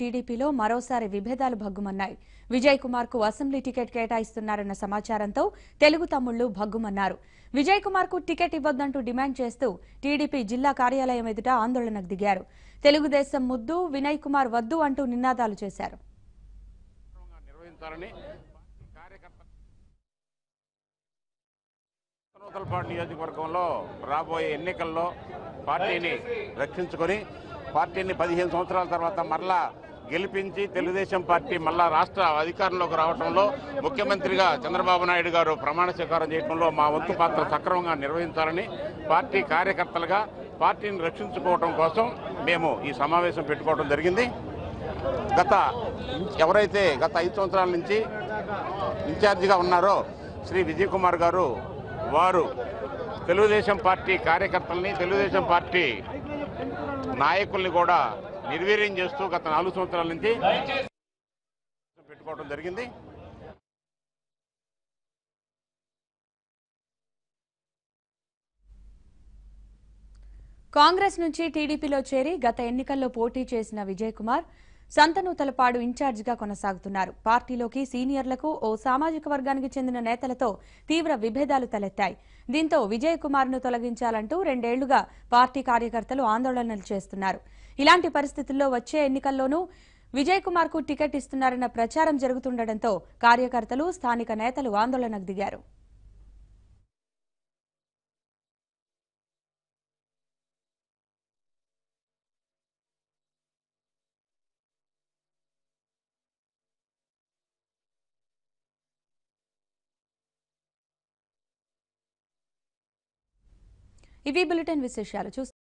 టీడీపీలో మరోసారి విభేదాలు భగ్గుమన్నాయి. విజయ్ కుమార్ కు అసెంబ్లీ టికెట్ కేటాయిస్తున్నారన్న సమాచారంతో తెలుగు తమ్ముళ్లు భగ్గుమన్నారు. విజయ్ కుమార్ కు టికెట్ ఇవ్వొద్దంటూ డిమాండ్ చేస్తూ టీడీపీ జిల్లా కార్యాలయం ఎదుట ఆందోళనకు దిగారు. తెలుగుదేశం ముద్దు, వినయ్ కుమార్ వద్దు అంటూ నినాదాలు చేశారు. నియోజకవర్గంలో రాబోయే ఎన్నికల్లో పార్టీని రక్షించుకొని పార్టీని 15 సంవత్సరాల తర్వాత మరలా గెలిపించి తెలుగుదేశం పార్టీ మళ్ళా రాష్ట్ర అధికారంలోకి రావడంలో ముఖ్యమంత్రిగా చంద్రబాబు నాయుడు గారు ప్రమాణ స్వీకారం చేయడంలో మా వంతు పాత్ర సక్రమంగా నిర్వహించాలని పార్టీ కార్యకర్తలుగా పార్టీని రక్షించుకోవడం కోసం మేము ఈ సమావేశం పెట్టుకోవడం జరిగింది. ఎవరైతే గత 5 సంవత్సరాల నుంచి ఇన్ఛార్జిగా ఉన్నారో శ్రీ విజయ్ కుమార్ గారు వారు తెలుగుదేశం పార్టీ కార్యకర్తల్ని తెలుగుదేశం పార్టీ నాయకుల్ని కూడా నిర్వీర్యం చేస్తూ గత 4 సంవత్సరాల నుంచి పెట్టుకోవడం జరిగింది. కాంగ్రెస్ నుంచి టీడీపీలో చేరి గత ఎన్నికల్లో పోటీ చేసిన విజయ్ కుమార్ సంతనూతలపాడు ఇన్ఛార్జిగా కొనసాగుతున్నారు. పార్టీలోకి సీనియర్లకు ఓ సామాజిక వర్గానికి చెందిన నేతలతో తీవ్ర విభేదాలు తలెత్తాయి. దీంతో విజయ్ కుమార్ ను తొలగించాలంటూ 2 ఏళ్లుగా పార్టీ కార్యకర్తలు ఆందోళనలు చేస్తున్నారు. ఇలాంటి పరిస్థితుల్లో వచ్చే ఎన్నికల్లోనూ విజయ్ కుమార్ కు టికెట్ ఇస్తున్నారన్న ప్రచారం జరుగుతుండటంతో కార్యకర్తలు, స్థానిక నేతలు ఆందోళనకు దిగారు. ఇవి బులెటిన్ విశేషాలు.